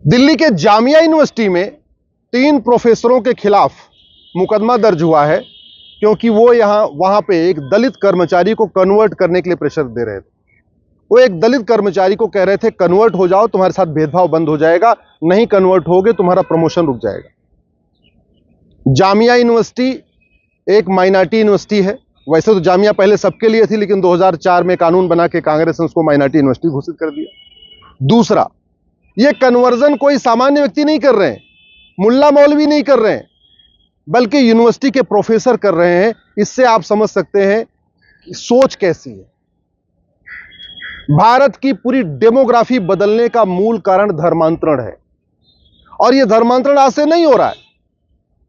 दिल्ली के जामिया यूनिवर्सिटी में 3 प्रोफेसरों के खिलाफ मुकदमा दर्ज हुआ है क्योंकि वो वहां पे एक दलित कर्मचारी को कन्वर्ट करने के लिए प्रेशर दे रहे थे। वो एक दलित कर्मचारी को कह रहे थे कन्वर्ट हो जाओ, तुम्हारे साथ भेदभाव बंद हो जाएगा, नहीं कन्वर्ट होगे तुम्हारा प्रमोशन रुक जाएगा। जामिया यूनिवर्सिटी एक माइनॉरिटी यूनिवर्सिटी है। वैसे तो जामिया पहले सबके लिए थी, लेकिन 2004 में कानून बना के कांग्रेस ने उसको माइनॉरिटी यूनिवर्सिटी घोषित कर दिया। दूसरा, ये कन्वर्जन कोई सामान्य व्यक्ति नहीं कर रहे हैं, मुल्ला मौलवी नहीं कर रहे हैं, बल्कि यूनिवर्सिटी के प्रोफेसर कर रहे हैं। इससे आप समझ सकते हैं कि सोच कैसी है। भारत की पूरी डेमोग्राफी बदलने का मूल कारण धर्मांतरण है, और यह धर्मांतरण आज से नहीं हो रहा है।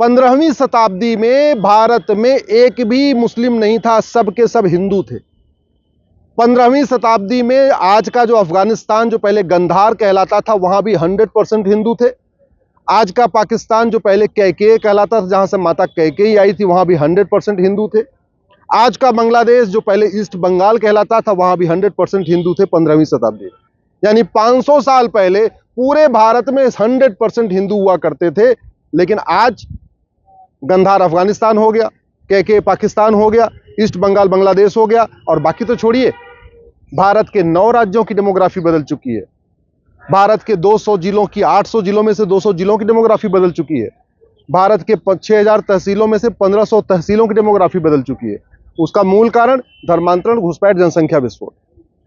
15वीं शताब्दी में भारत में एक भी मुस्लिम नहीं था, सब के सब हिंदू थे। 15वीं शताब्दी में आज का जो अफगानिस्तान जो पहले गंधार कहलाता था, वहां भी 100% हिंदू थे। आज का पाकिस्तान जो पहले कैकेय कहलाता था, जहां से माता कैकेयी आई थी, वहां भी 100% हिंदू थे। आज का बांग्लादेश जो पहले ईस्ट बंगाल कहलाता था, वहां भी 100% हिंदू थे 15वीं शताब्दी में। यानी 500 साल पहले पूरे भारत में 100% हिंदू हुआ करते थे। लेकिन आज गंधार अफगानिस्तान हो गया, कैकेय पाकिस्तान हो गया, ईस्ट बंगाल बांग्लादेश हो गया, और बाकी तो छोड़िए, भारत के 9 राज्यों की डेमोग्राफी बदल चुकी है। भारत के 200 जिलों की 800 जिलों में से 200 जिलों की डेमोग्राफी बदल चुकी है। भारत के 6000 तहसीलों में से 1500 तहसीलों की डेमोग्राफी बदल चुकी है। उसका मूल कारण धर्मांतरण, घुसपैठ, जनसंख्या विस्फोट।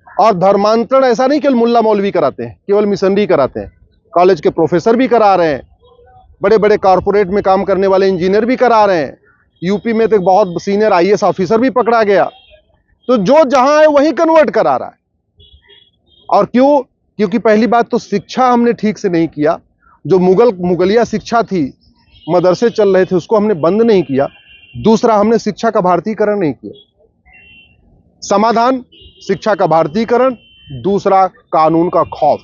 और धर्मांतरण ऐसा नहीं केवल मुल्ला मौलवी कराते हैं, केवल मिशनरी कराते हैं, कॉलेज के प्रोफेसर भी करा रहे हैं, बड़े बड़े कॉरपोरेट में काम करने वाले इंजीनियर भी करा रहे हैं। यूपी में तो एक बहुत सीनियर IAS ऑफिसर भी पकड़ा गया। तो जो जहां है वहीं कन्वर्ट करा रहा है। और क्यों? क्योंकि पहली बात तो शिक्षा हमने ठीक से नहीं किया। जो मुगलिया शिक्षा थी, मदरसे चल रहे थे, उसको हमने बंद नहीं किया। दूसरा, हमने शिक्षा का भारतीयकरण नहीं किया। समाधान शिक्षा का भारतीयकरण, दूसरा कानून का खौफ।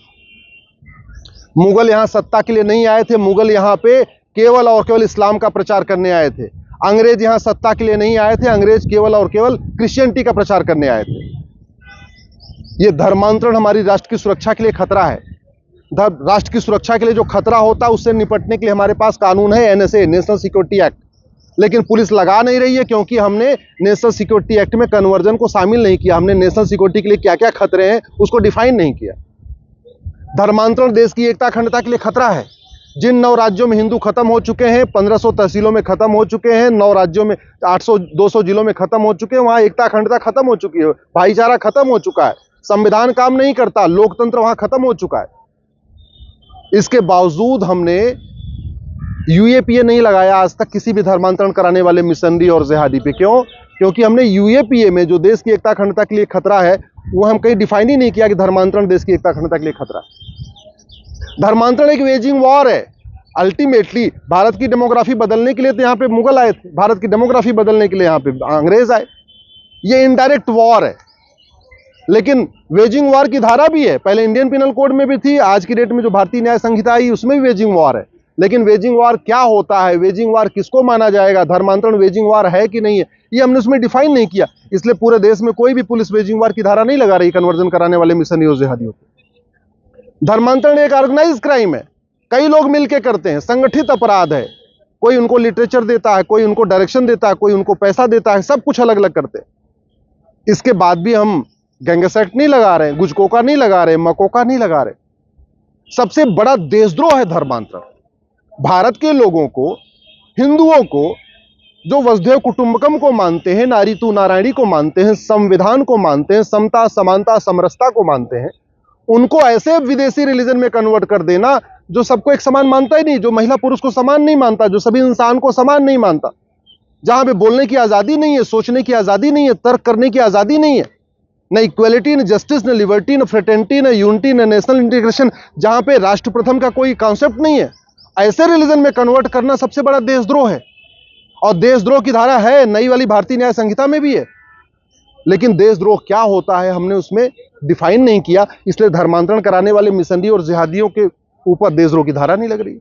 मुगल यहां सत्ता के लिए नहीं आए थे, मुगल यहां पे केवल और केवल इस्लाम का प्रचार करने आए थे। अंग्रेज यहां सत्ता के लिए नहीं आए थे, अंग्रेज केवल और केवल क्रिश्चियनिटी का प्रचार करने आए थे। यह धर्मांतरण हमारी राष्ट्र की सुरक्षा के लिए खतरा है। राष्ट्र की सुरक्षा के लिए जो खतरा होता है, उससे निपटने के लिए हमारे पास कानून है, NSA, नेशनल सिक्योरिटी एक्ट। लेकिन पुलिस लगा नहीं रही है, क्योंकि हमने नेशनल सिक्योरिटी एक्ट में कन्वर्जन को शामिल नहीं किया। हमने नेशनल सिक्योरिटी के लिए क्या क्या खतरे हैं उसको डिफाइन नहीं किया। धर्मांतरण देश की एकता अखंडता के लिए खतरा है। जिन 9 राज्यों में हिंदू खत्म हो चुके हैं, 1500 तहसीलों में खत्म हो चुके हैं, 9 राज्यों में 800-200 जिलों में खत्म हो चुके हैं, वहां एकता अखंडता खत्म हो चुकी है, भाईचारा खत्म हो चुका है, संविधान काम नहीं करता, लोकतंत्र वहां खत्म हो चुका है। इसके बावजूद हमने UAPA नहीं लगाया आज तक किसी भी धर्मांतरण कराने वाले मिशनरी और जिहादी पे। क्यों? क्योंकि हमने UAPA में जो देश की एकता अखंडता के लिए खतरा है, वो हम कहीं डिफाइन ही नहीं किया कि धर्मांतरण देश की एकता अखंडता के लिए खतरा है। धर्मांतरण एक वेजिंग वॉर है। अल्टीमेटली भारत की डेमोग्राफी बदलने के लिए तो यहां पे मुगल आए थे, भारत की डेमोग्राफी बदलने के लिए यहां पे अंग्रेज आए। ये इनडायरेक्ट वॉर है, लेकिन वेजिंग वॉर की धारा भी है। पहले इंडियन पिनल कोड में भी थी, आज की डेट में जो भारतीय न्याय संहिता आई उसमें भी वेजिंग वॉर है। लेकिन वेजिंग वॉर क्या होता है, वेजिंग वॉर किसको माना जाएगा, धर्मांतरण वेजिंग वॉर है कि नहीं है, ये हमने उसमें डिफाइन नहीं किया। इसलिए पूरे देश में कोई भी पुलिस वेजिंग वॉर की धारा नहीं लगा रही कन्वर्जन कराने वाले मिशनरी और जिहादियों को। धर्मांतरण एक ऑर्गेनाइज क्राइम है, कई लोग मिलकर करते हैं, संगठित अपराध है। कोई उनको लिटरेचर देता है, कोई उनको डायरेक्शन देता है, कोई उनको पैसा देता है, सब कुछ अलग अलग करते हैं। इसके बाद भी हम गैंगस एक्ट नहीं लगा रहे, गुजकोका नहीं लगा रहे, मकोका नहीं लगा रहे। सबसे बड़ा देशद्रोह है धर्मांतरण। भारत के लोगों को, हिंदुओं को, जो वसुधैव कुटुंबकम को मानते हैं, नारी तू नारायणी को मानते हैं, संविधान को मानते हैं, समता समानता समरसता को मानते हैं, उनको ऐसे विदेशी रिलीजन में कन्वर्ट कर देना जो सबको एक समान मानता ही नहीं, जो महिला पुरुष को समान नहीं मानता, जो सभी इंसान को समान नहीं मानता, जहां पे बोलने की आजादी नहीं है, सोचने की आजादी नहीं है, तर्क करने की आजादी नहीं है, न इक्वलिटी, न जस्टिस, न लिबर्टी, न फ्रेटर्निटी, न यूनिटी, न नेशनल इंटीग्रेशन, जहां पे राष्ट्र प्रथम का कोई कॉन्सेप्ट नहीं है, ऐसे रिलीजन में कन्वर्ट करना सबसे बड़ा देशद्रोह है। और देशद्रोह की धारा है, नई वाली भारतीय न्याय संहिता में भी है। लेकिन देशद्रोह क्या होता है हमने उसमें डिफाइन नहीं किया, इसलिए धर्मांतरण कराने वाले मिशनरी और जिहादियों के ऊपर देशद्रोह की धारा नहीं लग रही।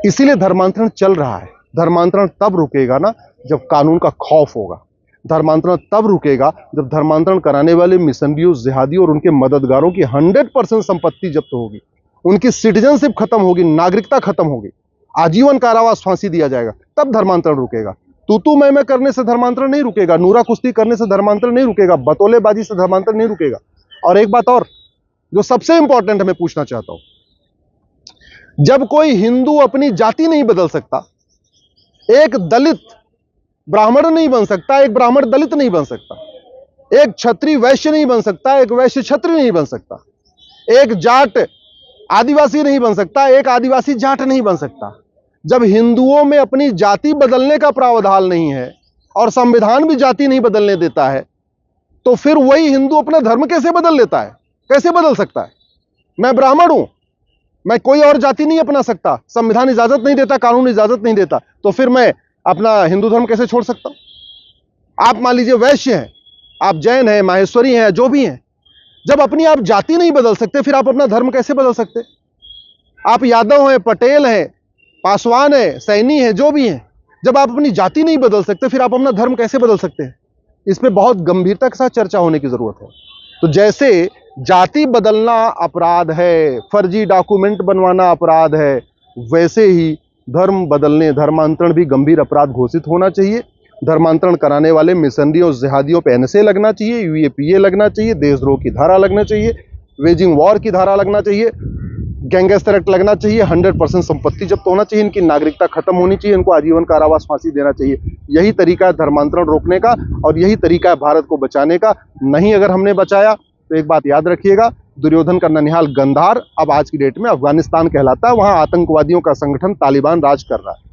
इसीलिए धर्मांतरण चल रहा है। धर्मांतरण तब रुकेगा ना जब कानून का खौफ होगा। धर्मांतरण तब रुकेगा जब धर्मांतरण कराने वाले मिशनरियों, जिहादियों और उनके मददगारों की 100% संपत्ति जब्त होगी, उनकी सिटीजनशिप खत्म होगी, नागरिकता खत्म होगी, आजीवन कारावास, फांसी दिया जाएगा, तब धर्मांतरण रुकेगा। तू मैं करने से धर्मांतरण नहीं रुकेगा, नूरा कुश्ती करने से धर्मांतरण नहीं रुकेगा, बतौलेबाजी से धर्मांतरण नहीं रुकेगा। और एक बात और जो सबसे इंपॉर्टेंट मैं पूछना चाहता हूं, जब कोई हिंदू अपनी जाति नहीं बदल सकता, एक दलित ब्राह्मण नहीं बन सकता, एक ब्राह्मण दलित नहीं बन सकता, एक क्षत्रिय वैश्य नहीं बन सकता, एक वैश्य क्षत्रिय नहीं बन सकता, एक जाट आदिवासी नहीं बन सकता, एक आदिवासी जाट नहीं बन सकता। जब हिंदुओं में अपनी जाति बदलने का प्रावधान नहीं है और संविधान भी जाति नहीं बदलने देता है, तो फिर वही हिंदू अपना धर्म कैसे बदल लेता है? कैसे बदल सकता है? मैं ब्राह्मण हूं, मैं कोई और जाति नहीं अपना सकता, संविधान इजाजत नहीं देता, कानून इजाजत नहीं देता, तो फिर मैं अपना हिंदू धर्म कैसे छोड़ सकता हूं? आप मान लीजिए वैश्य हैं, आप जैन हैं, माहेश्वरी हैं, जो भी हैं, जब अपनी आप जाति नहीं बदल सकते, फिर आप अपना धर्म कैसे बदल सकते? आप यादव हैं, पटेल हैं, पासवान है, सैनी है, जो भी है, जब आप अपनी जाति नहीं बदल सकते, फिर आप अपना धर्म कैसे बदल सकते हैं? इस पे बहुत गंभीरता के साथ चर्चा होने की जरूरत है। तो जैसे जाति बदलना अपराध है, फर्जी डॉक्यूमेंट बनवाना अपराध है, वैसे ही धर्म बदलने, धर्मांतरण भी गंभीर अपराध घोषित होना चाहिए। धर्मांतरण कराने वाले मिशनरी और जिहादियों पे एनएसए लगना चाहिए, यूएपीए लगना चाहिए, देशद्रोह की धारा लगना चाहिए, वेजिंग वॉर की धारा लगना चाहिए, गैंगस्टर एक्ट लगना चाहिए, 100% संपत्ति जब्त होना चाहिए, इनकी नागरिकता खत्म होनी चाहिए, इनको आजीवन कारावास, फांसी देना चाहिए। यही तरीका है धर्मांतरण रोकने का और यही तरीका है भारत को बचाने का। नहीं अगर हमने बचाया तो एक बात याद रखिएगा, दुर्योधन का ननिहाल गंधार अब आज की डेट में अफगानिस्तान कहलाता है, वहां आतंकवादियों का संगठन तालिबान राज कर रहा है।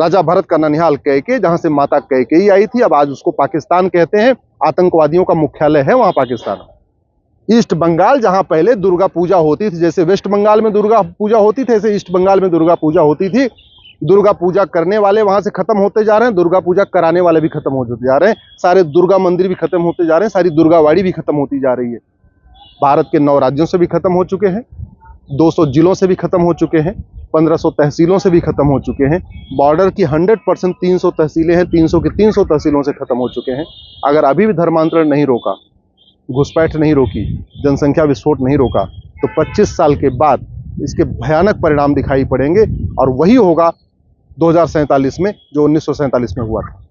राजा भरत का ननिहाल कैके, जहां से माता कैकेयी आई थी, अब आज उसको पाकिस्तान कहते हैं, आतंकवादियों का मुख्यालय है वहां पाकिस्तान। ईस्ट बंगाल, जहां पहले दुर्गा पूजा होती थी, जैसे वेस्ट बंगाल में दुर्गा पूजा होती थी, ऐसे ईस्ट बंगाल में दुर्गा पूजा होती थी। दुर्गा पूजा करने वाले वहां से खत्म होते जा रहे हैं, दुर्गा पूजा कराने वाले भी खत्म होते जा रहे हैं, सारे दुर्गा मंदिर भी खत्म होते जा रहे हैं, सारी दुर्गावाड़ी भी खत्म होती जा रही है। भारत के 9 राज्यों से भी खत्म हो चुके हैं, 200 जिलों से भी खत्म हो चुके हैं, 1500 तहसीलों से भी खत्म हो चुके हैं। बॉर्डर की 100% 300 तहसीलें हैं, 300 की 300 तहसीलों से खत्म हो चुके हैं। अगर अभी भी धर्मांतरण नहीं रोका, घुसपैठ नहीं रोकी, जनसंख्या विस्फोट नहीं रोका, तो 25 साल के बाद इसके भयानक परिणाम दिखाई पड़ेंगे और वही होगा 2047 में जो 1947 में हुआ था।